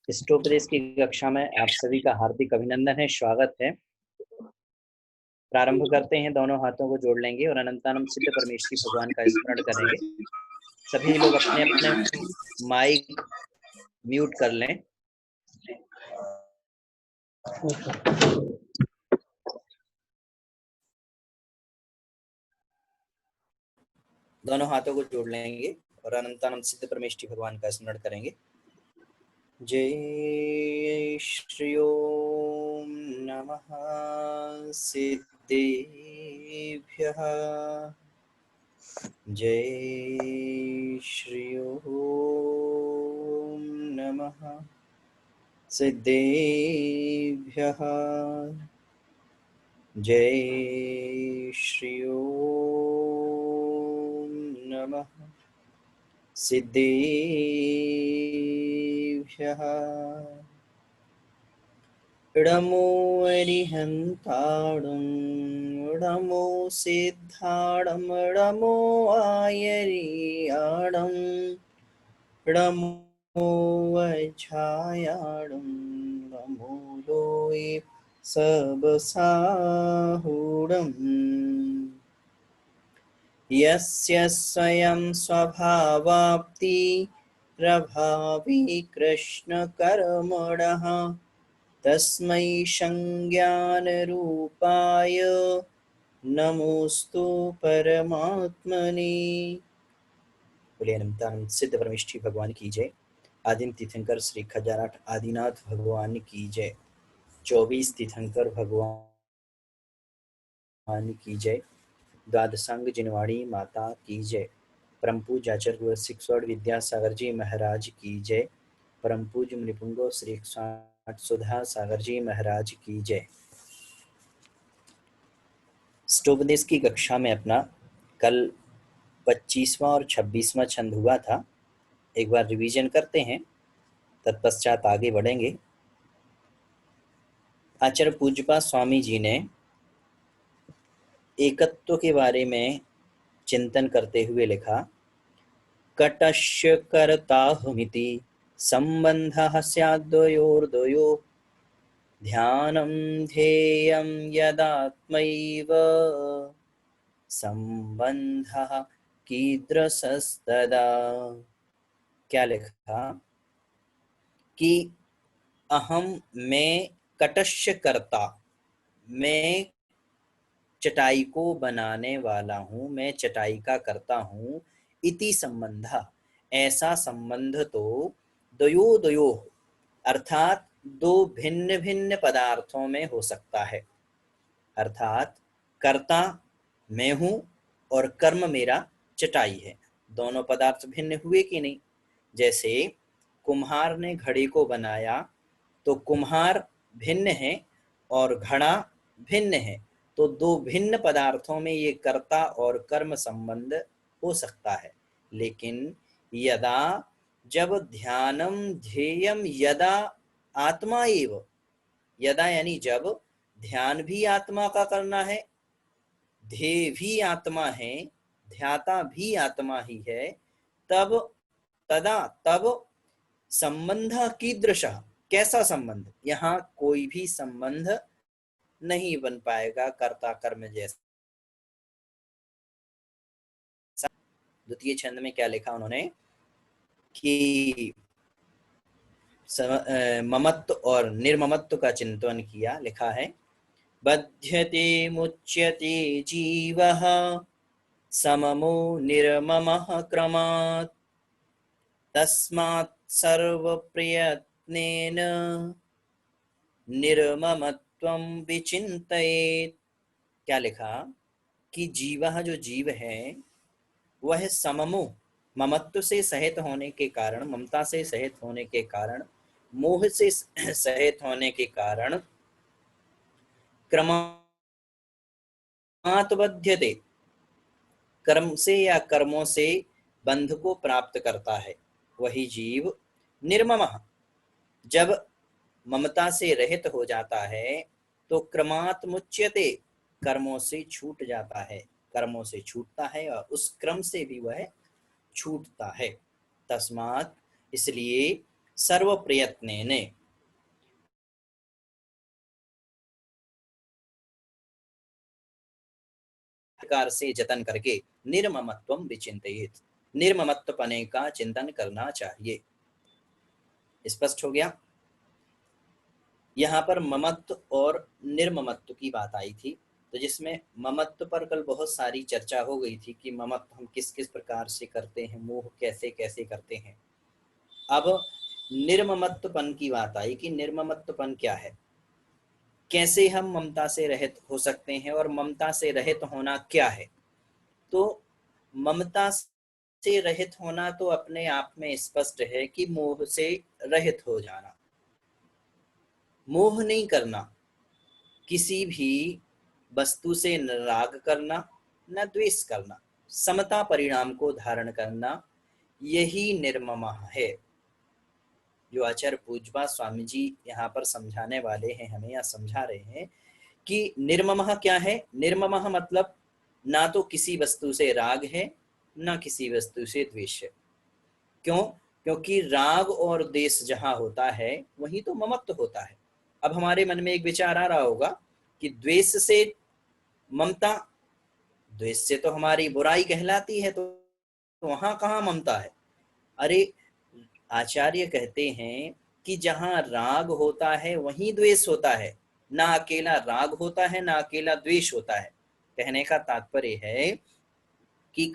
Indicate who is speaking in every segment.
Speaker 1: स्टोपदेश की कक्षा में आप सभी का हार्दिक अभिनंदन है, स्वागत है। प्रारंभ करते हैं। दोनों हाथों को जोड़ लेंगे और अनंतानंद सिद्ध परमेश्वरी भगवान का स्मरण करेंगे। सभी लोग अपने अपने माइक म्यूट कर लें। दोनों हाथों को जोड़ लेंगे और अनंतानंद सिद्ध परमेश्वरी भगवान का स्मरण करेंगे। जय श्री ओम नमः सिद्धेभ्यः। जय श्री ओम नमः सिद्धेभ्यः। जय श्री ओम नमः सिद्धेभ्यः। नमो अरिहन्ताणं नमो सिद्धाणं नमो आयर्याणं नमो वज्रायाणं नमो लोये सबसाहूढम्। यस्य स्वयं स्वभावाप्ति प्रभावी कृष्णकर्मणः तस्मै संज्ञानरूपाय नमोस्तु परमात्मने। बोलिए अनंतानंद सिद्ध परमेश्वरी भगवान की जय। आदिम तीर्थंकर श्री खजानाथ आदिनाथ भगवान की जय। 24 तीर्थंकर भगवान की जय। द्वादशांग जिनवाणी माता की जय। परम पूज्य आचार्य गुरु शिक्षण विद्यासागर जी महाराज की जय। परम पूज्य मुनिपुंगो श्री सुधा सागर जी महाराज की जय। स्टोपदेश की कक्षा में अपना कल 25वां और 26वां छंद हुआ था। एक बार रिवीजन करते हैं, तत्पश्चात आगे बढ़ेंगे। आचार्य पूज्यपाद स्वामी जी ने एकत्व के बारे में चिंतन करते हुए लिखा, कटस्य कर्ताहमिति संबंधः स्याद्वयोर्द्वयो ध्यानं ध्येयं यदात्मैव संबंधः कीदृशस्तदा। क्या लिखा कि अहम मैं कटस्य कर्ता, मैं चटाई को बनाने वाला हूँ, मैं चटाई का करता हूँ। इति संबंध, ऐसा संबंध तो द्वयो द्वयो अर्थात दो भिन्न भिन्न पदार्थों में हो सकता है। अर्थात कर्ता मैं हूँ और कर्म मेरा चटाई है। दोनों पदार्थ भिन्न हुए कि नहीं? जैसे कुम्हार ने घड़े को बनाया तो कुम्हार भिन्न है और घड़ा भिन्न है, तो दो भिन्न पदार्थों में ये कर्ता और कर्म संबंध हो सकता है। लेकिन यदा, जब ध्यानम ध्येयम यदा आत्मा एव, यदा यानी जब ध्यान भी आत्मा का करना है, ध्येय भी आत्मा है, ध्याता भी आत्मा ही है, तब तदा तब संबंध कीदृश, कैसा संबंध? यहाँ कोई भी संबंध नहीं बन पाएगा कर्ता कर्म जैसा। द्वितीय छंद में क्या लिखा उन्होंने कि ममत्व और निर्ममत्व का चिंतन किया। लिखा है, बध्यते मुच्यते जीवः सममो निर्ममः क्रमात् तस्मात् सर्वप्रयत्नेन निर्ममत्वं विचिन्तयेत्। क्या लिखा कि जीवः, जो जीव है, वह सममो, ममत्व से सहित होने के कारण, ममता से सहित होने के कारण, मोह से सहित होने के कारण क्रमात् बध्यते, कर्म से या कर्मों से बंध को प्राप्त करता है। वही जीव निर्ममः, जब ममता से रहित हो जाता है, तो क्रमात् मुच्यते, कर्मों से छूट जाता है, कर्मों से छूटता है और उस क्रम से भी वह छूटता है। तस्मात्, इसलिए सर्व प्रयत्नेन, प्रकार से जतन करके निर्ममत्वम विचिंतयेत्, निर्ममत्वपने का चिंतन करना चाहिए। स्पष्ट हो गया। यहाँ पर ममत्व और निर्ममत्व की बात आई थी, तो जिसमें ममत्व पर कल बहुत सारी चर्चा हो गई थी कि ममत्व हम किस किस प्रकार से करते हैं, मोह कैसे कैसे करते हैं। अब निर्ममत्वपन की बात आई कि निर्ममत्वपन क्या है, कैसे हम ममता से रहित हो सकते हैं और ममता से रहित होना क्या है। तो ममता से रहित होना तो अपने आप में स्पष्ट है कि मोह से रहित हो जाना, मोह नहीं करना, किसी भी वस्तु से न राग करना न द्वेष करना, समता परिणाम को धारण करना, यही निर्ममः है। जो आचार्य पूज्यपाद स्वामी जी यहाँ पर समझाने वाले हैं, हमें यहाँ समझा रहे हैं कि निर्ममः क्या है। निर्ममः मतलब ना तो किसी वस्तु से राग है ना किसी वस्तु से द्वेष है। क्यों? क्योंकि राग और द्वेष जहाँ होता है वहीं तो ममत्व होता है। अब हमारे मन में एक विचार आ रहा होगा कि द्वेष से ममता, द्वेष से तो हमारी बुराई कहलाती है, तो वहां कहाँ ममता है। अरे, आचार्य कहते हैं कि जहाँ राग होता है वहीं द्वेष होता है, ना अकेला राग होता है ना अकेला द्वेष होता है। कहने का तात्पर्य है कि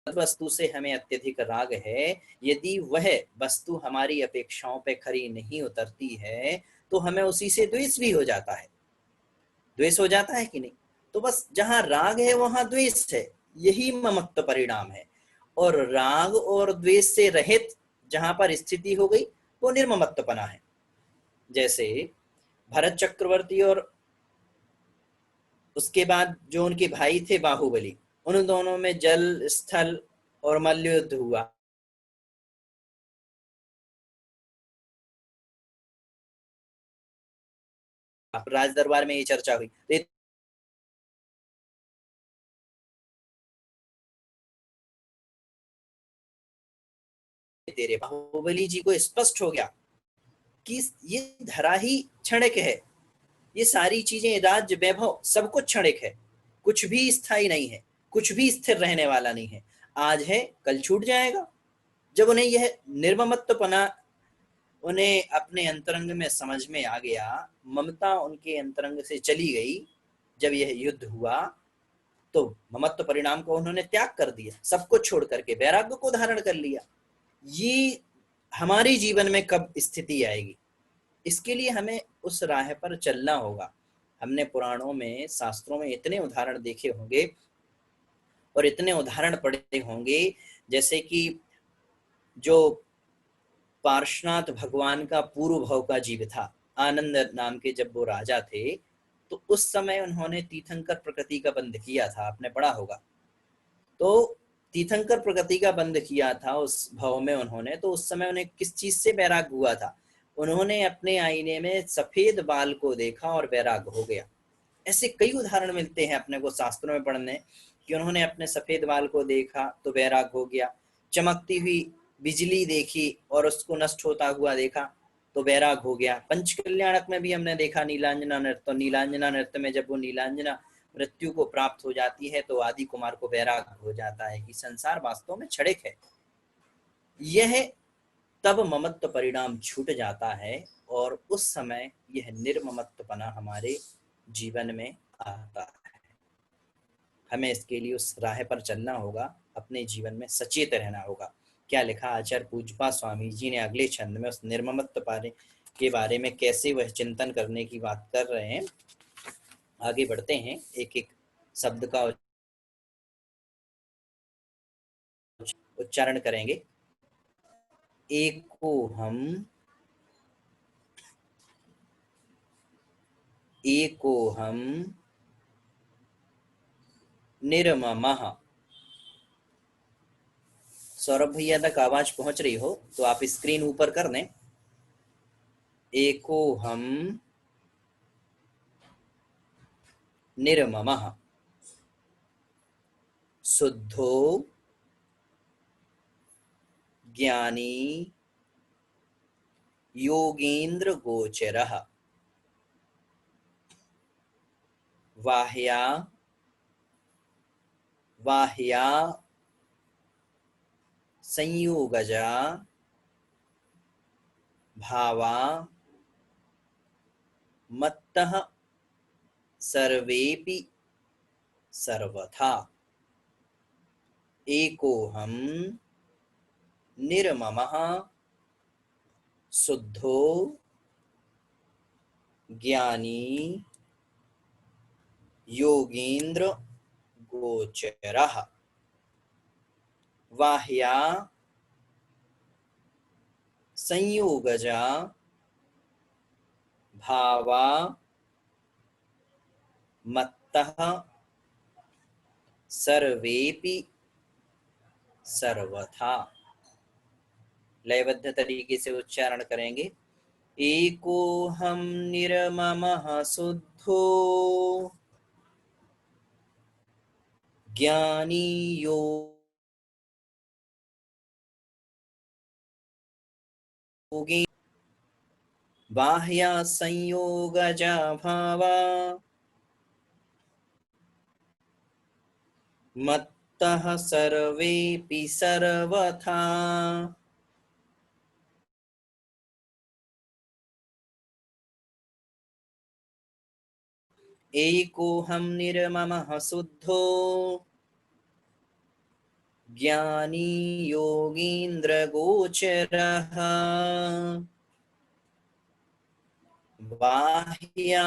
Speaker 1: वस्तु से हमें अत्यधिक राग है, यदि वह वस्तु हमारी अपेक्षाओं पे खरी नहीं उतरती है तो हमें उसी से द्वेष भी हो जाता है। द्वेष हो जाता है कि नहीं? तो बस जहां राग है वहां द्वेष है, यही ममत्व परिणाम है। और राग और द्वेष से रहित जहां पर स्थिति हो गई वो निर्ममत्वपना है। जैसे भरत चक्रवर्ती और उसके बाद जो उनके भाई थे बाहुबली, उन दोनों में जल स्थल और मल्लयुद्ध हुआ। राज दरबार में ये चर्चा हुई, तो तेरे बाहुबली जी को स्पष्ट हो गया कि ये धरा ही क्षणिक है, ये सारी चीजें, राज्य वैभव सब कुछ क्षणिक है, कुछ भी स्थायी नहीं है, कुछ भी स्थिर रहने वाला नहीं है। आज है कल छूट जाएगा। जब उन्हें यह निर्ममत्वपना उन्हें अपने अंतरंग में समझ में आ गया, ममता उनके अंतरंग से चली गई, जब यह युद्ध हुआ तो ममत्व परिणाम को उन्होंने त्याग कर दिया, सब कुछ छोड़ करके वैराग्य को धारण कर लिया। ये हमारे जीवन में कब स्थिति आएगी, इसके लिए हमें उस राह पर चलना होगा। हमने पुराणों में, शास्त्रों में इतने उदाहरण देखे होंगे और इतने उदाहरण पढ़े होंगे, जैसे कि जो पार्श्वनाथ भगवान का पूर्व भव का जीव था, आनंद नाम के जब वो राजा थे, तो उस समय उन्होंने तीर्थंकर प्रकृति का बंध किया था, आपने पढ़ा होगा। तो तीर्थंकर प्रकृति का बंध किया था उस भव में उन्होंने, तो उस समय उन्हें किस चीज से वैराग हुआ था? उन्होंने अपने आईने में सफेद बाल को देखा और वैराग हो गया। ऐसे कई उदाहरण मिलते हैं अपने को शास्त्रों में पढ़ने कि उन्होंने अपने सफेद बाल को देखा तो वैराग हो गया, चमकती हुई बिजली देखी और उसको नष्ट होता हुआ देखा तो वैराग हो गया। पंचकल्याणक में भी हमने देखा नीलांजना नृत्य, नीलांजना नृत्य में जब वो नीलांजना मृत्यु को प्राप्त हो जाती है तो आदि कुमार को वैराग हो जाता है कि संसार वास्तव में क्षणिक है। यह तब ममत्व परिणाम छूट जाता है और उस समय यह निर्ममत्वपना हमारे जीवन में आता है। हमें इसके लिए उस राह पर चलना होगा, अपने जीवन में सचेत रहना होगा। क्या लिखा आचार्य पूज्यपाद स्वामी जी ने अगले छंद में उस निर्ममत्व पारे के बारे में, कैसे वह चिंतन करने की बात कर रहे हैं। आगे बढ़ते हैं, एक एक शब्द का उच्चारण करेंगे। एको हम, एको हम निर्ममः। सौरभ भैया तक आवाज पहुंच रही हो तो आप स्क्रीन ऊपर कर दें। एकोऽहं निर्ममः शुद्धो ज्ञानी योगीन्द्रगोचरः वाह्या वाह्या संयोगजा भावा मत्तः सर्वेपि सर्वथा एकोऽहं निर्ममः शुद्धो ज्ञानी योगीन्द्र गोचरः वाह्या संयोगजा भावा मत्तः सर्वेपि सर्वथा। लयबद्ध तरीके से उच्चारण करेंगे। एकोऽहं निर्ममः शुद्धो ज्ञानी योगी बाह्या संयोगजा भावा मत्तः सर्वेपि सर्वथा एकोऽहं निर्ममः शुद्धो ज्ञानी योगीन्द्रगोचरः बाह्या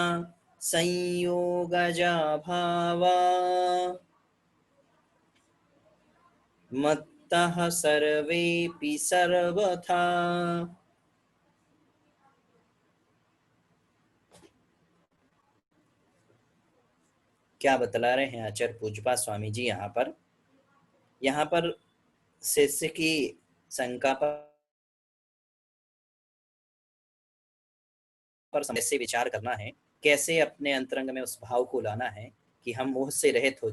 Speaker 1: संयोगजा भावा मत्तः सर्वेपि सर्वथा। क्या बतला रहे हैं आचार्य पूज्यपाद स्वामी जी यहाँ पर शिष्य की शंका पर कैसे विचार करना है, कैसे अपने अंतरंग में उस भाव को लाना है कि हम मोह से रहित हो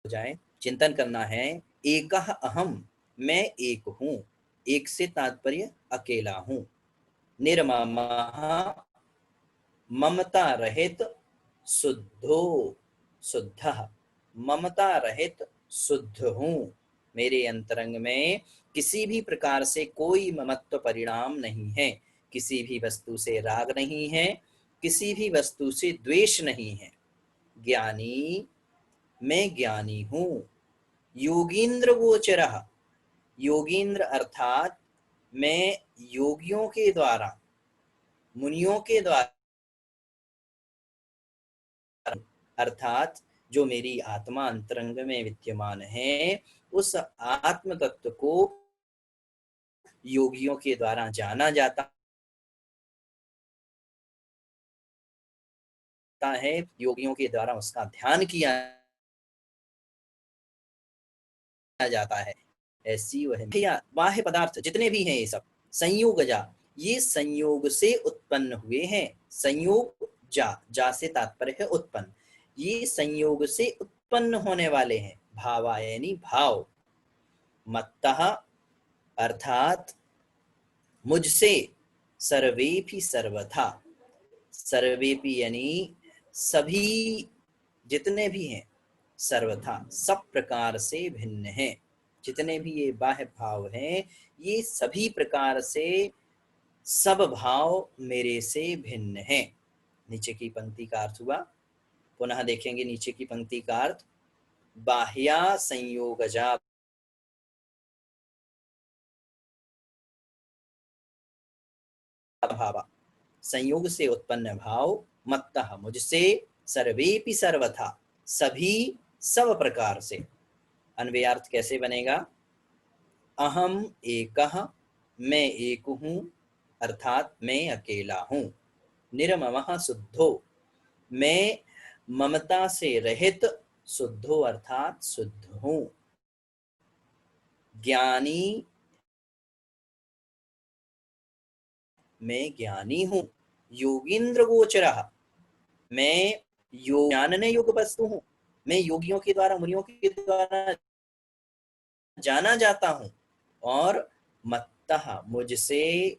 Speaker 1: जाएं। चिंतन करना है। एकः अहम, मैं एक हूँ। एक से तात्पर्य अकेला हूँ। निर्ममः, ममता रहित, शुद्धो, शुद्धः, ममता रहित शुद्ध हूँ। मेरे अंतरंग में किसी भी प्रकार से कोई ममत्व परिणाम नहीं है, किसी भी वस्तु से राग नहीं है, किसी भी वस्तु से द्वेष नहीं है। ज्ञानी, मैं ज्ञानी हूँ। योगीन्द्र गोचरः, योगीन्द्र अर्थात मैं योगियों के द्वारा, मुनियों के द्वारा, अर्थात जो मेरी आत्मा अंतरंग में विद्यमान है, उस आत्म तत्व को योगियों के द्वारा जाना जाता है, योगियों के द्वारा उसका ध्यान किया जाता है। ऐसी वह बाह्य पदार्थ जितने भी हैं, ये सब संयोगजा, ये संयोग से उत्पन्न हुए हैं। संयोग जा से तात्पर्य है उत्पन्न। ये संयोग से उत्पन्न होने वाले हैं। भावा यानी भाव। मत्तः अर्थात मुझसे, सर्वेपि सर्वथा, सर्वेपि यानी सभी, जितने भी हैं, सर्वथा सब प्रकार से भिन्न हैं। जितने भी ये बाह्य भाव हैं, ये सभी प्रकार से सब भाव मेरे से भिन्न हैं। नीचे की पंक्ति का अर्थ हुआ। पुनः देखेंगे नीचे की पंक्ति का अर्थ। बाह्या संयोगजा भावा, संयोग से उत्पन्न भाव, मत्तः मुझसे, सर्वेपि सर्वथा सभी सब प्रकार से। अन्वयार्थ कैसे बनेगा? अहम एकः, मैं एक हूँ, अर्थात मैं अकेला हूँ। निर्ममः शुद्धो, मैं ममता से रहित, शुद्धो अर्थात शुद्ध हूँ। ज्ञानी मैं ज्ञानी हूँ, योगींद्र गोचरः, मैं जानने योग्य वस्तु हूँ, मैं योगियों के द्वारा, मुनियों के द्वारा जाना जाता हूँ। और मत्तः, मुझसे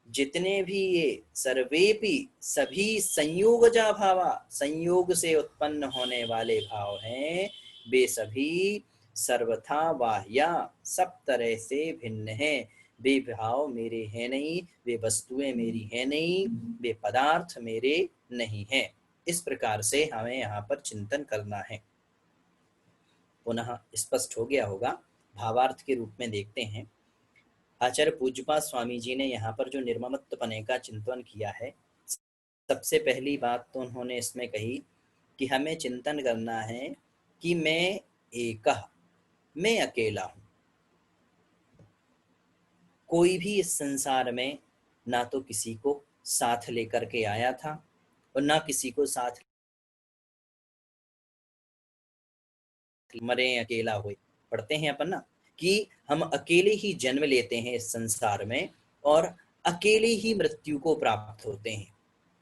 Speaker 1: जितने भी ये सर्वेपि, सभी संयोगजा भावा, संयोग से उत्पन्न होने वाले भाव हैं, वे सभी सर्वथा बाह्या, सब तरह से भिन्न हैं। वे भाव मेरे हैं नहीं, वे वस्तुएं मेरी हैं नहीं, वे पदार्थ मेरे नहीं हैं। इस प्रकार से हमें यहाँ पर चिंतन करना है। पुनः स्पष्ट हो गया होगा, भावार्थ के रूप में देखते हैं। आचार्य पूज्यपाद स्वामी जी ने यहाँ पर जो निर्ममत्वपने का चिंतन किया है, सबसे पहली बात तो उन्होंने इसमें कही कि हमें चिंतन करना है कि मैं एकः, मैं अकेला हूँ। कोई भी इस संसार में ना तो किसी को साथ लेकर के आया था और ना किसी को साथ, मरे अकेला हुए, पढ़ते हैं अपन ना कि हम अकेले ही जन्म लेते हैं इस संसार में और अकेले ही मृत्यु को प्राप्त होते हैं।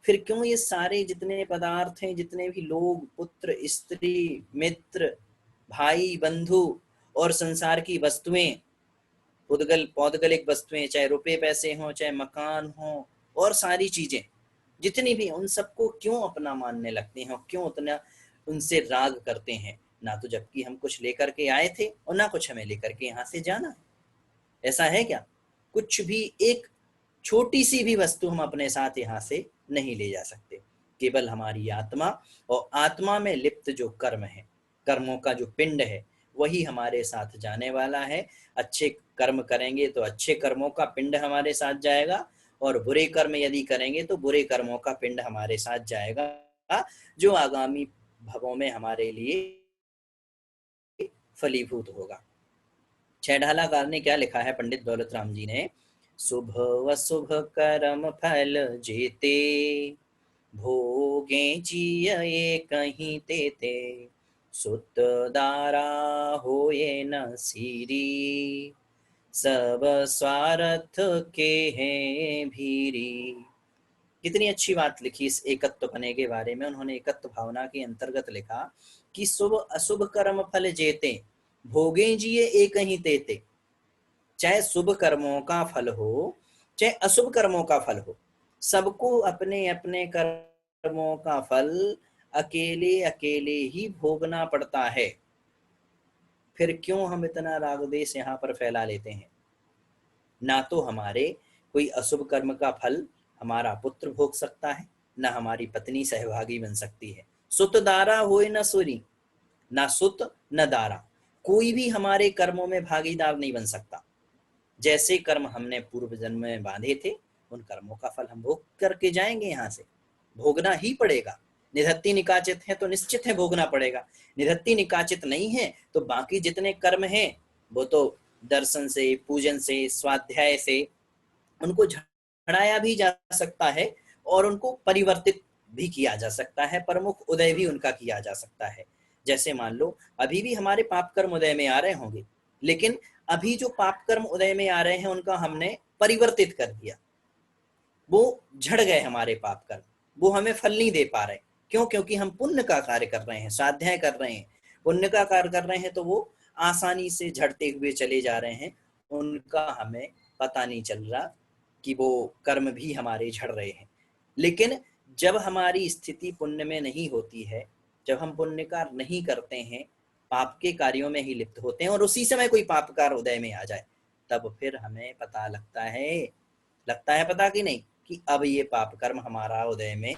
Speaker 1: फिर क्यों ये सारे जितने पदार्थ हैं, जितने भी लोग, पुत्र, स्त्री, मित्र, भाई, बंधु और संसार की वस्तुएं, पौद्गलिक वस्तुएं, चाहे रुपए पैसे हों, चाहे मकान हो, और सारी चीजें जितनी भी, उन सबको क्यों अपना मानने लगते हैं और क्यों उतना उनसे राग करते हैं? ना तो जबकि हम कुछ लेकर के आए थे और ना कुछ हमें लेकर के यहाँ से जाना है। ऐसा है क्या? कुछ भी, एक छोटी सी भी वस्तु हम अपने साथ यहाँ से नहीं ले जा सकते। केवल हमारी आत्मा, और आत्मा में लिप्त जो कर्म है, कर्मों का जो पिंड है, वही हमारे साथ जाने वाला है। अच्छे कर्म करेंगे तो अच्छे कर्मों का पिंड हमारे साथ जाएगा, और बुरे कर्म यदि करेंगे तो बुरे कर्मों का पिंड हमारे साथ जाएगा, जो आगामी भवों में हमारे लिए फलीभूत होगा। छेढालाकार ने क्या लिखा है, पंडित दौलत राम जी ने, शुभ व शुभ कर्म फल जेते, भोगे जिये कहीं तेते, सुत दारा होए न सीरी, सब स्वार्थ के हैं भीरी। कितनी अच्छी बात लिखी इस एकत्व पने के बारे में। उन्होंने एकत्व भावना के अंतर्गत लिखा कि शुभ अशुभ कर्म फल जेते, भोगे जिये एक ही तेते। चाहे शुभ कर्मों का फल हो, चाहे अशुभ कर्मों का फल हो, सबको अपने अपने कर्मों का फल अकेले अकेले ही भोगना पड़ता है। फिर क्यों हम इतना राग द्वेष यहाँ पर फैला लेते हैं? ना तो हमारे कोई अशुभ कर्म का फल हमारा पुत्र भोग सकता है, ना हमारी पत्नी सहभागी बन सकती है। सुत दारा होए न सूरी, ना सुत न दारा, कोई भी हमारे कर्मों में भागीदार नहीं बन सकता। जैसे कर्म हमने पूर्व जन्म में बांधे थे, उन कर्मों का फल हम भोग करके जाएंगे, यहाँ से भोगना ही पड़ेगा। निधत्ति निकाचित है तो निश्चित है भोगना पड़ेगा, निधत्ति निकाचित नहीं है तो बाकी जितने कर्म हैं वो तो दर्शन से, पूजन से, स्वाध्याय से उनको झड़ाया भी जा सकता है और उनको परिवर्तित भी किया जा सकता है, प्रमुख उदय भी उनका किया जा सकता है। जैसे मान लो अभी भी हमारे पाप कर्म उदय में आ रहे होंगे, लेकिन अभी जो पाप कर्म उदय में आ रहे हैं उनका हमने परिवर्तित कर दिया, वो झड़ गए हमारे पाप कर्म, वो हमें फल नहीं दे पा रहे। क्यों? क्योंकि हम पुण्य का कार्य कर रहे हैं, स्वाध्याय कर रहे हैं, पुण्य का कार्य कर रहे हैं, तो वो आसानी से झड़ते हुए चले जा रहे हैं, उनका हमें पता नहीं चल रहा कि वो कर्म भी हमारे झड़ रहे हैं। लेकिन जब हमारी स्थिति पुण्य में नहीं होती है, जब हम पुण्य कार्य नहीं करते हैं, पाप के कार्यों में ही लिप्त होते हैं और उसी समय कोई पाप कार्य उदय में आ जाए, तब फिर हमें पता लगता है पता कि नहीं कि अब ये पाप कर्म हमारा उदय में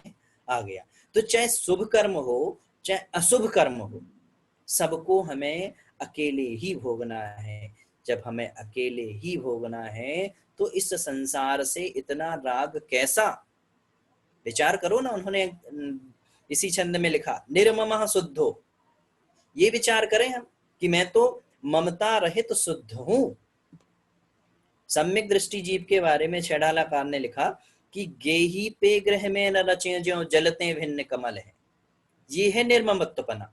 Speaker 1: आ गया। तो चाहे शुभ कर्म हो चाहे अशुभ कर्म हो, सबको हमें अकेले ही भोगना है। जब हमें अकेले ही भोगना है तो इस संसार से इतना राग कैसा? विचार करो ना, उन्होंने इसी छंद में लिखा, निर्ममः शुद्धो। ये विचार करें हम कि मैं तो ममता रहित शुद्ध हूं। सम्यक दृष्टि जीव के बारे में छेड़ालाकार ने लिखा कि गेही पे ग्रह में न रचे ज्यों जलते भिन्न कमल है। ये है निर्ममत्वपना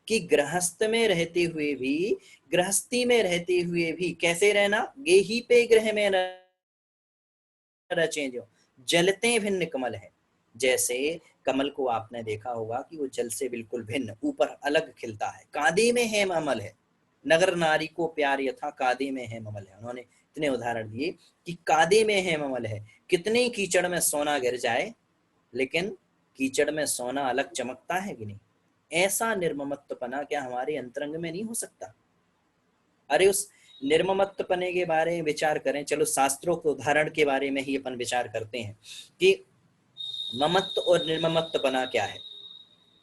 Speaker 1: कि गृहस्थ में रहते हुए भी, गृहस्थी में रहते हुए भी कैसे रहना? गेही पे ग्रह में न रचे ज्यों, जलते भिन्न कमल है। जैसे कमल को आपने देखा होगा कि वो जल से बिल्कुल भिन्न ऊपर अलग खिलता है। कादे में हेम अमल है, नगर नारी को प्यार यथा कादे में हेम अमल है। उन्होंने इतने उदाहरण दिए कि कादे में हेम अमल है, कितने कीचड़ में सोना गिर जाए लेकिन कीचड़ में सोना अलग चमकता है कि नहीं। ऐसा निर्ममत्वपना क्या हमारे अंतरंग में नहीं हो सकता? अरे उस निर्ममत्वपने के बारे में विचार करें। चलो शास्त्रों के उदाहरण के बारे में ही अपन विचार करते हैं कि ममत्व और निर्ममत्वपना क्या है।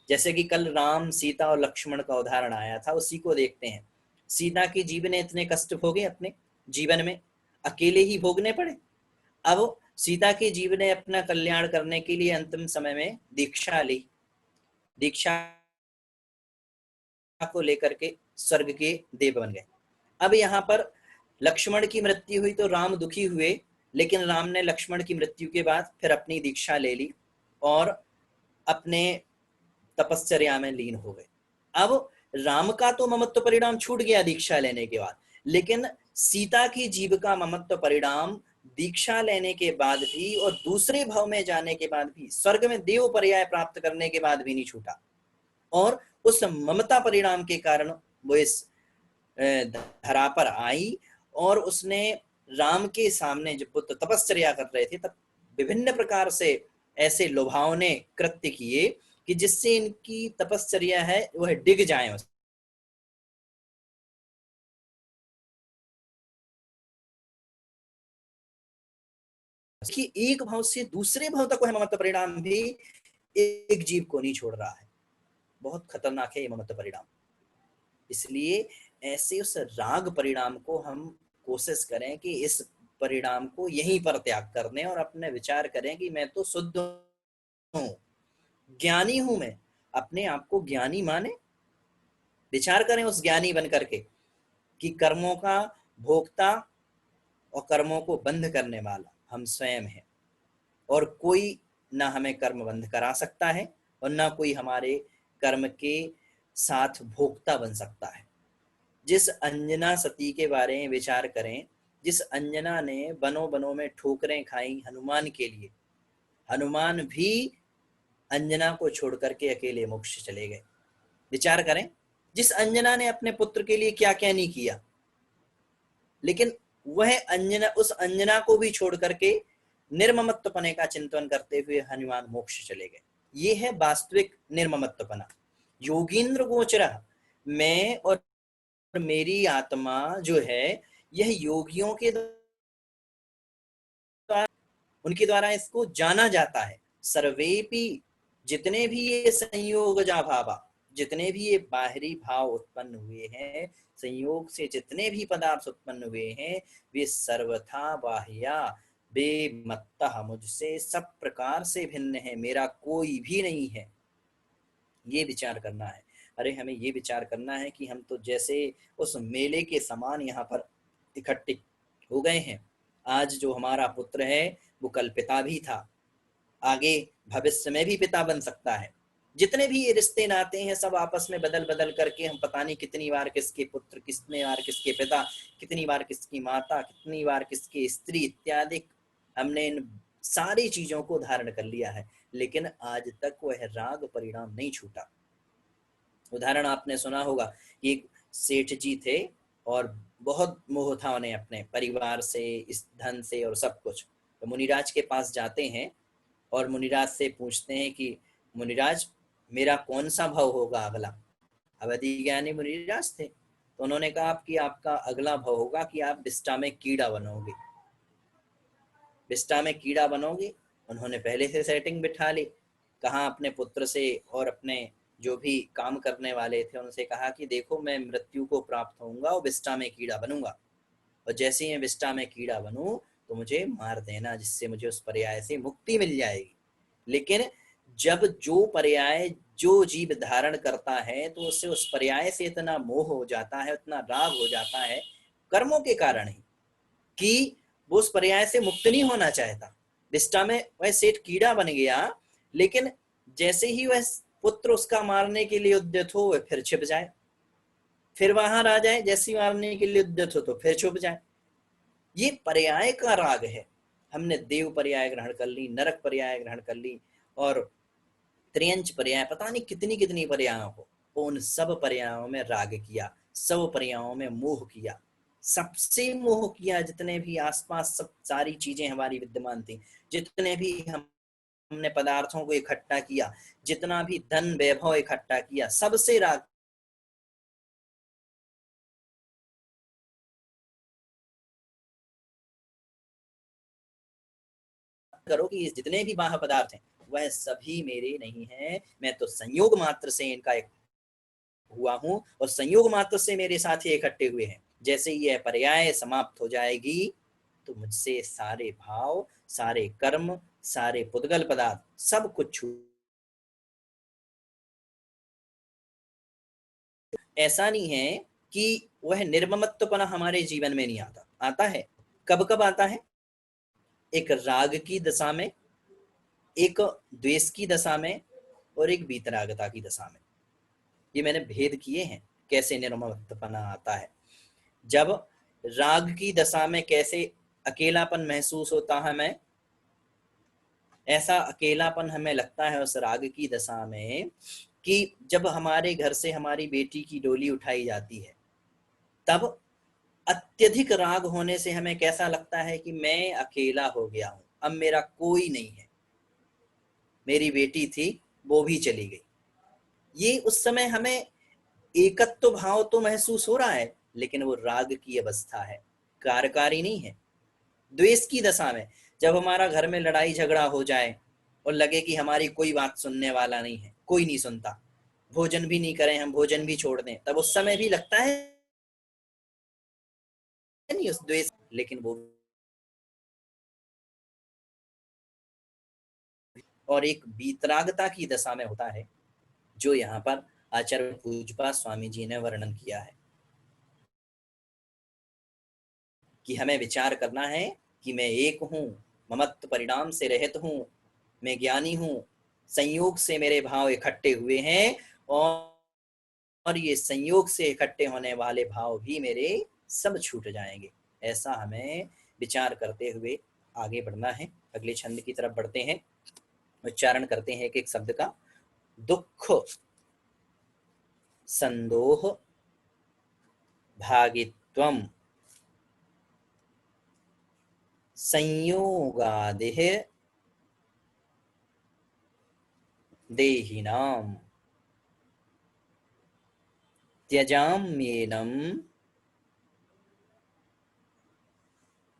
Speaker 1: जैसे कि कल राम सीता और लक्ष्मण का उदाहरण आया था, उसी को देखते हैं। सीता की जीव ने इतने कष्ट भोगे अपने जीवन में, अकेले ही भोगने पड़े। अब सीता की जीव ने अपना कल्याण करने के लिए अंतिम समय में दीक्षा ली। दीक्षा को लेकर के स्वर्ग के देव बन गए। अब यहाँ पर लक्ष्मण की मृत्यु हुई तो राम दुखी हुए, लेकिन राम ने लक्ष्मण की मृत्यु के बाद फिर अपनी दीक्षा ले ली और अपने तपश्चर्या में लीन हो गए। अब राम का तो ममत्व परिणाम छूट गया दीक्षा लेने के बाद, लेकिन सीता की जीव का ममत्व परिणाम दीक्षा लेने के बाद भी और दूसरे भाव में जाने के बाद भी, स्वर्ग में देव पर्याय प्राप्त करने के बाद भी नहीं छूटा। और उस ममता परिणाम के कारण वो इस धरा पर आई और उसने राम के सामने जब पुत्र तपश्चर्या कर रहे थे तब विभिन्न प्रकार से ऐसे लुभावने कृत्य किए कि जिससे इनकी तपश्चर्या है वह डिग जाए। कि एक भाव से दूसरे भाव तक वह ममत्व परिणाम भी एक जीव को नहीं छोड़ रहा है। बहुत खतरनाक है ये ममत्व परिणाम। इसलिए ऐसे उस राग परिणाम को हम कोशिश करें कि इस परिणाम को यहीं पर त्याग कर दें और अपने विचार करें कि मैं तो शुद्ध हूं, ज्ञानी हूं, मैं अपने आप को ज्ञानी माने। विचार करें उस ज्ञानी बन करके कि कर्मों का भोक्ता और कर्मों को बंद करने वाला हम स्वयं हैं और कोई ना हमें कर्म बंद करा सकता है और ना कोई हमारे कर्म के साथ भोक्ता बन सकता है। जिस अंजना सती के बारे में विचार करें, जिस अंजना ने बनों बनों में ठोकरें खाई हनुमान के लिए, हनुमान भी अंजना को छोड़ करके अकेले मोक्ष चले गए। विचार करें जिस अंजना ने अपने पुत्र के लिए क्या क्या नहीं किया, लेकिन वह अंजना, उस अंजना को भी छोड़ करके निर्ममत्वपने का चिंतन करते हुए हनुमान मोक्ष चले गए। ये है वास्तविक निर्ममत्वपना। योगींद्र गोचर, मैं और मेरी आत्मा जो है यह योगियों के द्वारा, उनके द्वारा इसको जाना जाता है। सर्वेपि, जितने भी ये संयोग जा भावा, जितने भी ये बाहरी भाव उत्पन्न हुए हैं, संयोग से जितने भी पदार्थ उत्पन्न हुए हैं, वे सर्वथा बाह्या बेमत्तः, मुझसे सब प्रकार से भिन्न है, मेरा कोई भी नहीं है। ये विचार करना है। अरे हमें ये विचार करना है कि हम तो जैसे उस मेले के समान यहाँ पर इकट्ठे हो गए हैं। आज जो हमारा पुत्र है वो कल पिता भी था, आगे भविष्य में भी पिता बन सकता है। जितने भी ये रिश्ते नाते हैं सब आपस में बदल बदल करके हम पता नहीं कितनी बार किसके पुत्र, कितनी बार किसके पिता, कितनी बार किसकी माता, कितनी बार किसकी स्त्री इत्यादि, हमने इन सारी चीजों को धारण कर लिया है, लेकिन आज तक वह राग परिणाम नहीं छूटा। उदाहरण आपने सुना होगा कि एक सेठ जी थे और बहुत मोह था उन्हें अपने परिवार से, इस धन से और सब कुछ। तो मुनिराज के पास जाते हैं और मुनिराज से पूछते हैं कि मुनिराज मेरा कौन सा भाव होगा अगला। अवधि ज्ञानी मुनिराज थे, तो उन्होंने कहा कि आपका अगला भाव होगा कि आप विष्टा में कीड़ा बनोगे। विष्टा में कीड़ा बनोगे, उन्होंने पहले से सेटिंग बिठा ली। कहा अपने पुत्र से और अपने जो भी काम करने वाले थे उनसे कहा कि देखो मैं मृत्यु को प्राप्त होऊंगा और विष्टा में कीड़ा बनूंगा, और जैसे ही मैं विष्टा में कीड़ा बनूं तो मुझे मार देना, जिससे मुझे उस पर्याय से मुक्ति मिल जाएगी। लेकिन जब जो पर्याय जो जीव धारण करता है तो उससे उस पर्याय से इतना मोह हो जाता है, इतना राग हो जाता है कर्मों के कारण ही, कि वो उस पर्याय से मुक्त नहीं होना चाहता। विष्टा में वह सेठ कीड़ा बन गया, लेकिन जैसे ही वह पुत्र उसका मारने के लिए उद्यत हो वह फिर छिप जाए, फिर वहां आ जाए, जैसी मारने के लिए उद्यत हो तो फिर छुप जाए। ये पर्याय का राग है। हमने देव पर्याय ग्रहण कर ली, नरक पर्याय ग्रहण कर ली, और त्रियंच पर्याय, पता नहीं कितनी कितनी पर्यायों को, उन सब पर्यायों में राग किया, सब पर्यायों में मोह किया, सबसे मोह किया। जितने भी आसपास सब सारी चीजें हमारी विद्यमान थी, जितने भी हमने पदार्थों को इकट्ठा किया, जितना भी धन वैभव इकट्ठा किया, सबसे राग करो कि जितने भी बाह्य पदार्थ हैं वह सभी मेरे नहीं हैं, मैं तो संयोग मात्र से इनका एक हुआ हूँ, और संयोग मात्र से मेरे साथ ही इकट्ठे हुए हैं। जैसे ही यह पर्याय समाप्त हो जाएगी तो मुझसे सारे भाव, सारे कर्म, सारे पुद्गल पदार्थ सब कुछ छूट। ऐसा नहीं है कि वह निर्ममत्वपना हमारे जीवन में नहीं आता, आता है। कब कब आता है? एक राग की दशा में, एक द्वेष की दशा में, और एक वीतरागता की दशा में। ये मैंने भेद किए हैं कैसे निर्ममत्वपना आता है। जब राग की दशा में कैसे अकेलापन महसूस होता है हमें, ऐसा अकेलापन हमें लगता है उस राग की दशा में कि जब हमारे घर से हमारी बेटी की डोली उठाई जाती है, तब अत्यधिक राग होने से हमें कैसा लगता है कि मैं अकेला हो गया हूं, अब मेरा कोई नहीं है, मेरी बेटी थी वो भी चली गई। ये उस समय हमें एकत्व भाव तो महसूस हो रहा है, लेकिन वो राग की अवस्था है, कार्यकारी नहीं है। द्वेष की दशा में जब हमारा घर में लड़ाई झगड़ा हो जाए और लगे कि हमारी कोई बात सुनने वाला नहीं है, कोई नहीं सुनता, भोजन भी नहीं करें, हम भोजन भी छोड़ दें, तब उस समय भी लगता है नहीं उस द्वेष, लेकिन वो, और एक वीतरागता की दशा में होता है, जो यहाँ पर आचार्य पूज्यपाद स्वामी जी ने वर्णन किया है कि हमें विचार करना है कि मैं एक हूँ, ममत्व परिणाम से रहित हूँ, मैं ज्ञानी हूँ, संयोग से मेरे भाव इकट्ठे हुए हैं, और ये संयोग से इकट्ठे होने वाले भाव भी मेरे सब छूट जाएंगे। ऐसा हमें विचार करते हुए आगे बढ़ना है। अगले छंद की तरफ बढ़ते हैं, उच्चारण करते हैं एक एक शब्द का। दुख संदोह भागित्वम संयोगादिः देहिनाम् त्यजाम्येनं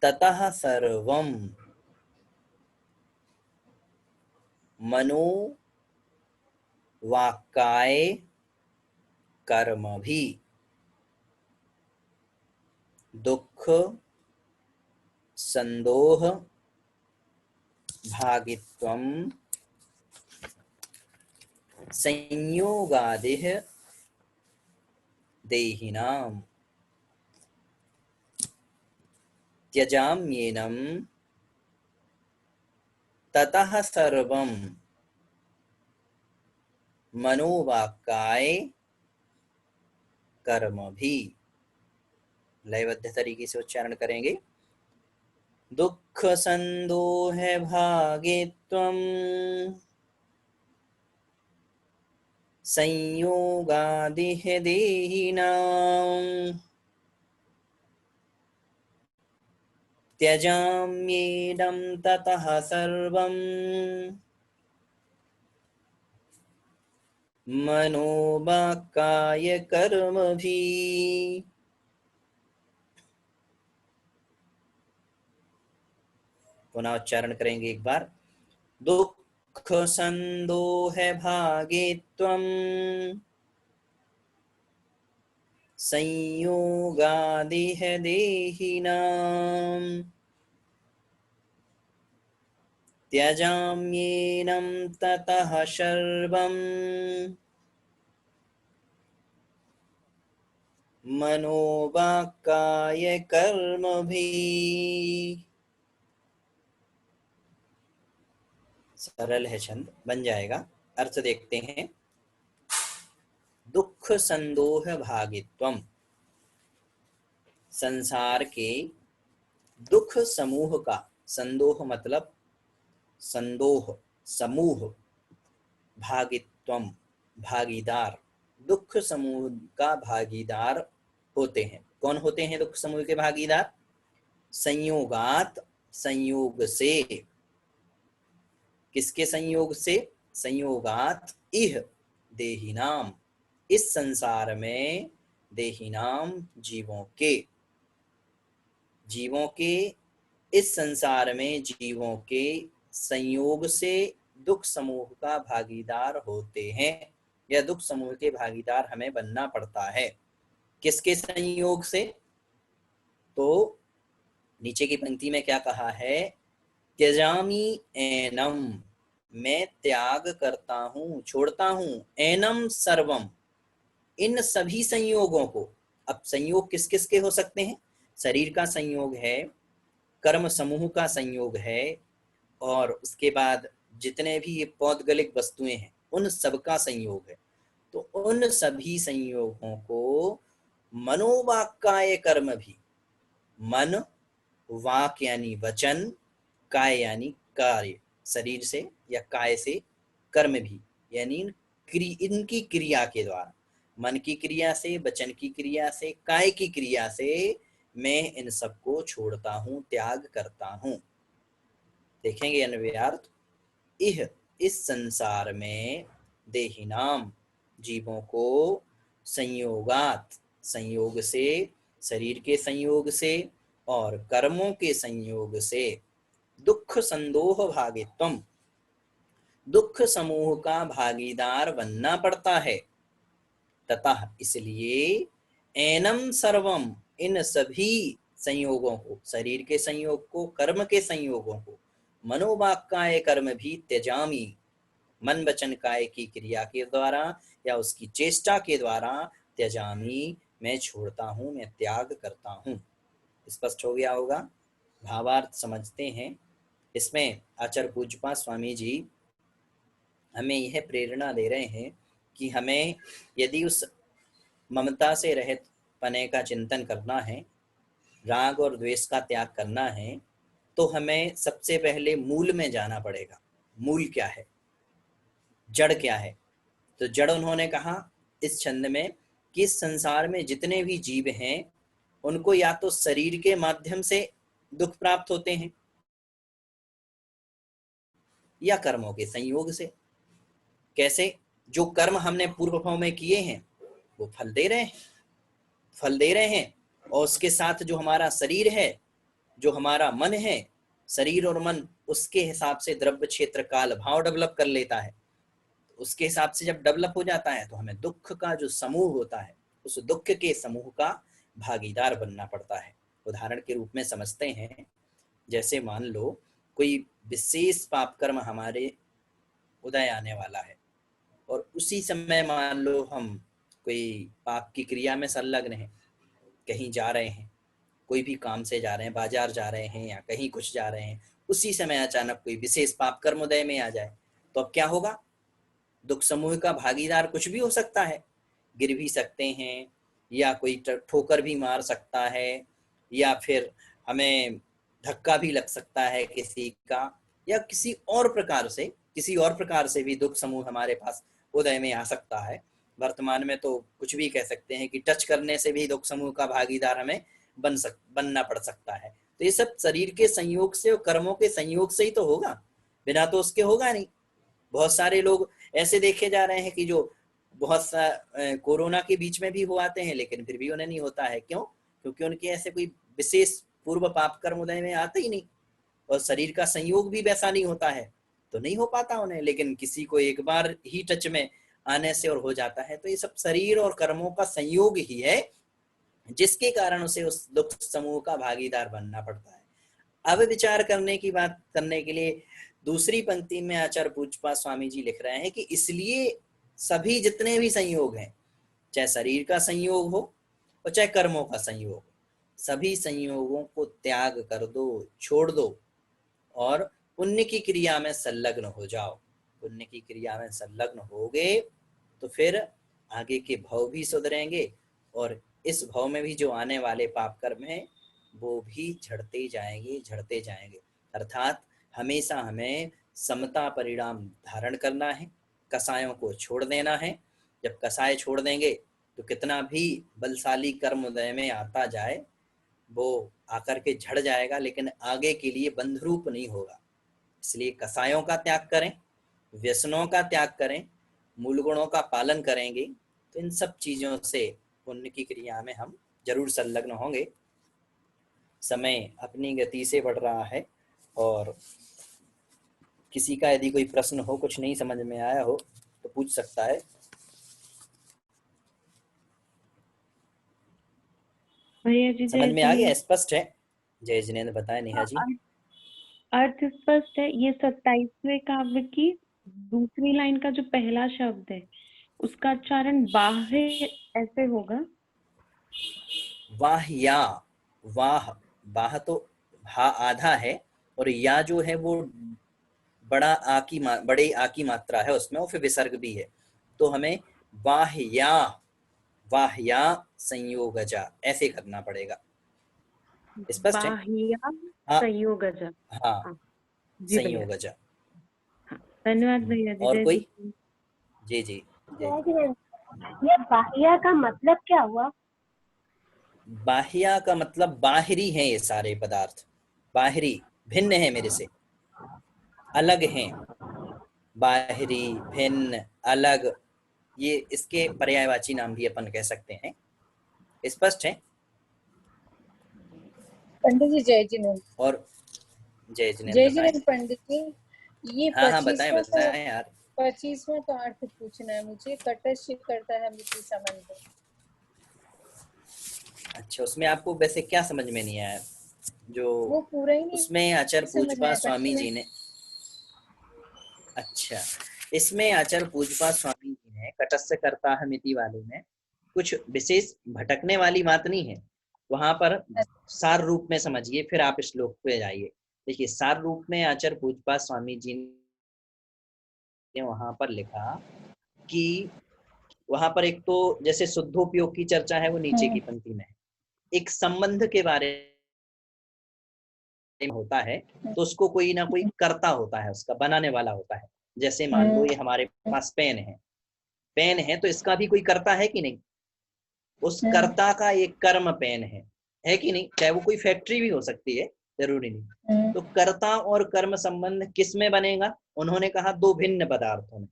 Speaker 1: ततः सर्वं मनो वाक्काय कर्मभि। दुख संदोह भागित्वम संयोगादिः देहिनाम् त्यजाम्येनं ततः सर्वं मनोवाक्काय कर्मभि। लयबद्ध तरीके से उच्चारण करेंगे। दुख संदोह भागित्वम संयोगादिः देहिनाम् त्यजाम्येनं ततः सर्वं मनोवाक्काय कर्मभिः। पुनः उच्चारण करेंगे एक बार। दुख संदोह भागित्वम संयोगादिः देहिनाम् त्यजाम्येनं ततः सर्वं मनोवाक्काय कर्मभिः। सरल है छंद, बन जाएगा। अर्थ देखते हैं। दुख संदोह भागित्वम, संसार के दुख समूह का, संदोह मतलब संदोह, समूह, भागित्वम, भागीदार, दुख समूह का भागीदार होते हैं। कौन होते हैं दुख समूह के भागीदार? संयोगात, संयोग से। किसके संयोग से? संयोगात इह देहिनाम, इस संसार में, देहिनाम जीवों के, जीवों के, इस संसार में जीवों के संयोग से दुख समूह का भागीदार होते हैं, या दुख समूह के भागीदार हमें बनना पड़ता है। किसके संयोग से? तो नीचे की पंक्ति में क्या कहा है? त्यजामि एनम, मैं त्याग करता हूँ, छोड़ता हूँ, एनम सर्वम, इन सभी संयोगों को। अब संयोग किस किस के हो सकते हैं? शरीर का संयोग है, कर्म समूह का संयोग है, और उसके बाद जितने भी ये पौद्गलिक वस्तुएं हैं उन सबका संयोग है। तो उन सभी संयोगों को मनोवाक्काय कर्म भी, मन, वाक यानी वचन, काय यानी कार्य, शरीर से या काय से, कर्म भी यानी इनकी क्रिया के द्वारा, मन की क्रिया से, वचन की क्रिया से, काय की क्रिया से मैं इन सबको छोड़ता हूँ, त्याग करता हूँ। देखेंगे अन्वयार्थ। इह, इस संसार में, देहिनाम जीवों को, संयोगात संयोग से, शरीर के संयोग से और कर्मों के संयोग से, दुख संदोह भागित्वम, दुख समूह का भागीदार बनना पड़ता है। ततः इसलिए, एनम सर्वम, इन सभी संयोगों को, शरीर के संयोग को, कर्म के संयोगों को, मनोवाक्काय कर्म भी त्यजामि, मन वचन काय की क्रिया के द्वारा या उसकी चेष्टा के द्वारा, त्यजामि मैं छोड़ता हूँ, मैं त्याग करता हूँ। स्पष्ट हो गया होगा। भावार्थ समझते हैं। इसमें आचार्य पूज्यपाद स्वामी जी हमें यह प्रेरणा दे रहे हैं कि हमें यदि उस ममता से रहित पने का चिंतन करना है, राग और द्वेष का त्याग करना है, तो हमें सबसे पहले मूल में जाना पड़ेगा। मूल क्या है, जड़ क्या है? तो जड़ उन्होंने कहा इस छंद में कि इस संसार में जितने भी जीव हैं उनको या तो शरीर के माध्यम से दुख प्राप्त होते हैं या कर्मों के संयोग से। कैसे? जो कर्म हमने पूर्व भाव में किए हैं वो फल दे रहे हैं, फल दे रहे हैं, और उसके साथ जो हमारा शरीर है, जो हमारा मन है, शरीर और मन उसके हिसाब से द्रव्य क्षेत्र काल भाव डेवलप कर लेता है। उसके हिसाब से जब डेवलप हो जाता है तो हमें दुख का जो समूह होता है उस दुख के समूह का भागीदार बनना पड़ता है। उदाहरण के रूप में समझते हैं, जैसे मान लो कोई विशेष पाप कर्म हमारे उदय आने वाला है और उसी समय मान लो हम कोई पाप की क्रिया में संलग्न हैं, कहीं जा रहे हैं, कोई भी काम से जा रहे हैं, बाजार जा रहे हैं या कहीं कुछ जा रहे हैं, उसी समय अचानक कोई विशेष पाप कर्म उदय में आ जाए, तो अब क्या होगा? दुख समूह का भागीदार कुछ भी हो सकता है, गिर भी सकते हैं, या कोई ठोकर भी मार सकता है, या फिर हमें धक्का भी लग सकता है किसी का, या किसी और प्रकार से भी दुख समूह हमारे पास उदय में आ सकता है। वर्तमान में तो कुछ भी कह सकते हैं कि टच करने से भी दुख समूह का भागीदार हमें बनना पड़ सकता है। तो ये सब शरीर के संयोग से और कर्मों के संयोग से ही तो होगा, बिना तो उसके होगा नहीं। बहुत सारे लोग ऐसे देखे जा रहे हैं कि जो बहुत सा कोरोना के बीच में भी हो आते हैं लेकिन फिर भी उन्हें नहीं होता है। क्यों? क्योंकि उनके ऐसे कोई विशेष पूर्व पाप कर्म उदय में आते ही नहीं, और शरीर का संयोग भी वैसा नहीं होता है, तो नहीं हो पाता उन्हें। लेकिन किसी को एक बार ही टच में आने से और हो जाता है। तो ये सब शरीर और कर्मों का संयोग ही है जिसके कारण उसे उस दुख समूह का भागीदार बनना पड़ता है। अब विचार करने की बात करने के लिए दूसरी पंक्ति में आचार्य पूज्यपाद स्वामी जी लिख रहे हैं कि इसलिए सभी जितने भी संयोग हैं, चाहे शरीर का संयोग हो और चाहे कर्मों का संयोग हो, सभी संयोगों को त्याग कर दो, छोड़ दो और पुण्य की क्रिया में संलग्न हो जाओ। पुण्य की क्रिया में संलग्न होगे तो फिर आगे के भव भी सुधरेंगे और इस भव में भी जो आने वाले पाप कर्म हैं वो भी झड़ते जाएंगे। अर्थात हमेशा हमें समता परिणाम धारण करना है, कसायों को छोड़ देना है। जब कसाय छोड़ देंगे तो कितना भी बलशाली कर्म उदय में आता जाए वो आकर के झड़ जाएगा, लेकिन आगे के लिए बंधरूप नहीं होगा। इसलिए कसायों का त्याग करें, व्यसनों का त्याग करें, मूल गुणों का पालन करेंगे तो इन सब चीज़ों से पुण्य की क्रिया में हम जरूर संलग्न होंगे। समय अपनी गति से बढ़ रहा है और किसी का यदि कोई प्रश्न हो, कुछ नहीं समझ में आया हो तो पूछ सकता है।
Speaker 2: भैया जी
Speaker 1: समझ में आ गया? स्पष्ट है? जय जिनेन्द्र बताएं। नेहा जी
Speaker 2: अर्थ स्पष्ट है। ये 27वें काव्य की दूसरी लाइन का जो पहला शब्द है उसका उच्चारण बाह्य ऐसे होगा।
Speaker 1: वाह या वाह, वाह तो भा आधा है और या जो है वो बड़ा बड़े आ की मात्रा है उसमें और फिर विसर्ग भी है, तो हमें वाह या संयोगजा ऐसे करना पड़ेगा। स्पष्ट है?
Speaker 2: बाह्या
Speaker 1: हाँ
Speaker 2: संयोगज।
Speaker 1: हाँ,
Speaker 2: हाँ जी भैया।
Speaker 1: संयोगजा।
Speaker 2: हाँ धन्यवाद भैया जी।
Speaker 1: और
Speaker 2: जय
Speaker 1: कोई?
Speaker 2: जी।
Speaker 1: जी जी जय।
Speaker 3: ये बाह्या का मतलब क्या हुआ?
Speaker 1: बाह्या का मतलब बाहरी हैं ये सारे पदार्थ, बाहरी भिन्न है मेरे से, अलग हैं। बाहरी, भिन्न, अलग, ये इसके पर्यायवाची नाम भी अपन कह सकते हैं। स्पष्ट है?
Speaker 4: पंडित जी जय जिनेन्द्र।
Speaker 1: और जय जिनेन्द्र बताएं।
Speaker 4: पंडित जी, ये
Speaker 1: हाँ बताएं बताएं यार।
Speaker 4: 25वां का अर्थ पूछना है मुझे। कटस्य करता है मिति संबंध।
Speaker 1: अच्छा, उसमें आपको वैसे क्या समझ में नहीं आया? जो
Speaker 4: वो पूरा ही नहीं
Speaker 1: उसमें आचार्य
Speaker 4: समझ में
Speaker 1: पूजपा
Speaker 4: आया
Speaker 1: स्वामी जी ने, अच्छा, इसमें आचार्य पूजपा स्वामी जी ने कटस्य करता है मिति वाले में कुछ विशेष भटकने वाली बात नहीं है। वहां पर सार रूप में समझिए, फिर आप श्लोक पे जाइए। देखिए सार रूप में आचार्य पूजपा स्वामी जी ने वहां पर लिखा कि वहां पर एक तो जैसे शुद्धोपयोग की चर्चा है वो नीचे की पंक्ति में है, एक संबंध के बारे में होता है तो उसको कोई ना कोई कर्ता होता है, उसका बनाने वाला होता है। जैसे मान लो ये हमारे पास पेन है तो इसका भी कोई कर्ता है कि नहीं? उस कर्ता का एक कर्म पेन है कि नहीं? चाहे वो कोई फैक्ट्री भी हो सकती है, जरूरी नहीं। तो कर्ता और कर्म संबंध किस में बनेगा? उन्होंने कहा दो भिन्न पदार्थों में,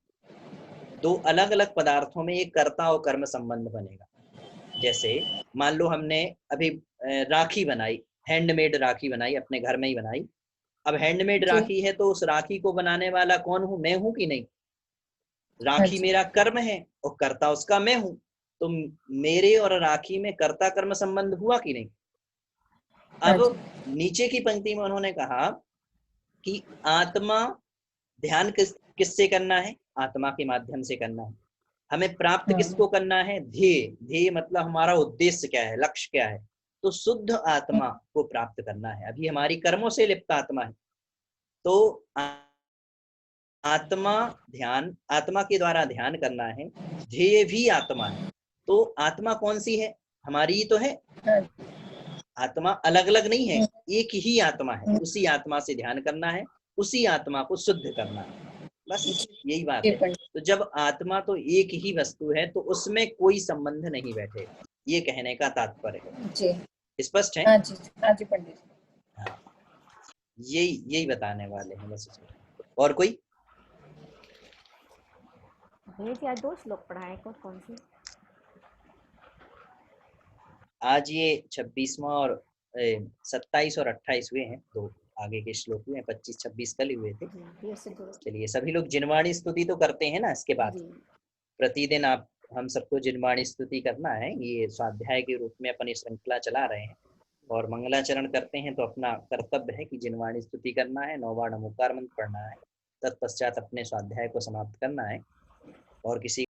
Speaker 1: दो अलग अलग पदार्थों में एक कर्ता और कर्म संबंध बनेगा। जैसे मान लो हमने अभी राखी बनाई, हैंडमेड राखी बनाई, अपने घर में ही बनाई। अब हैंडमेड राखी है तो उस राखी को बनाने वाला कौन हूं? मैं हूं कि नहीं? राखी मेरा कर्म है और कर्ता उसका मैं हूं, तो मेरे और राखी में कर्ता कर्म संबंध हुआ कि नहीं? अब नीचे की पंक्ति में उन्होंने कहा कि आत्मा ध्यान किससे करना है? आत्मा के माध्यम से करना है। हमें प्राप्त किसको करना है? ध्येय मतलब हमारा उद्देश्य क्या है, लक्ष्य क्या है? तो शुद्ध आत्मा को प्राप्त करना है। अभी हमारी कर्मों से लिप्त आत्मा है, तो आत्मा के द्वारा ध्यान करना है। ध्येय भी आत्मा है, तो आत्मा कौन सी है? हमारी ही तो है। आत्मा अलग अलग नहीं है, एक ही आत्मा है। उसी आत्मा से ध्यान करना है, उसी आत्मा को शुद्ध करना है, बस यही बात है। तो जब आत्मा तो एक ही वस्तु है तो उसमें कोई संबंध नहीं बैठे, ये कहने का तात्पर्य है। स्पष्ट है?
Speaker 4: हाँ जी, हाँ जी पंडित जी।
Speaker 1: हाँ, यही बताने वाले हैं बस। और कोई?
Speaker 3: भैया जी 2 श्लोक पढ़ाए, कौन से?
Speaker 1: आज ये 26वां और 27 और 28 हुए हैं, तो आगे के श्लोक हुए हैं। 25-26 कल हुए थे। चलिए सभी लोग जिनवाणी स्तुति तो करते हैं ना। इसके बाद प्रतिदिन आप हम सबको जिनवाणी स्तुति करना है। ये स्वाध्याय के रूप में अपन श्रृंखला चला रहे हैं और मंगलाचरण करते हैं, तो अपना कर्तव्य है कि जिनवाणी स्तुति करना है, 9 बार नमोकार मंत्र पढ़ना है, तत्पश्चात अपने स्वाध्याय को समाप्त करना है। और किसी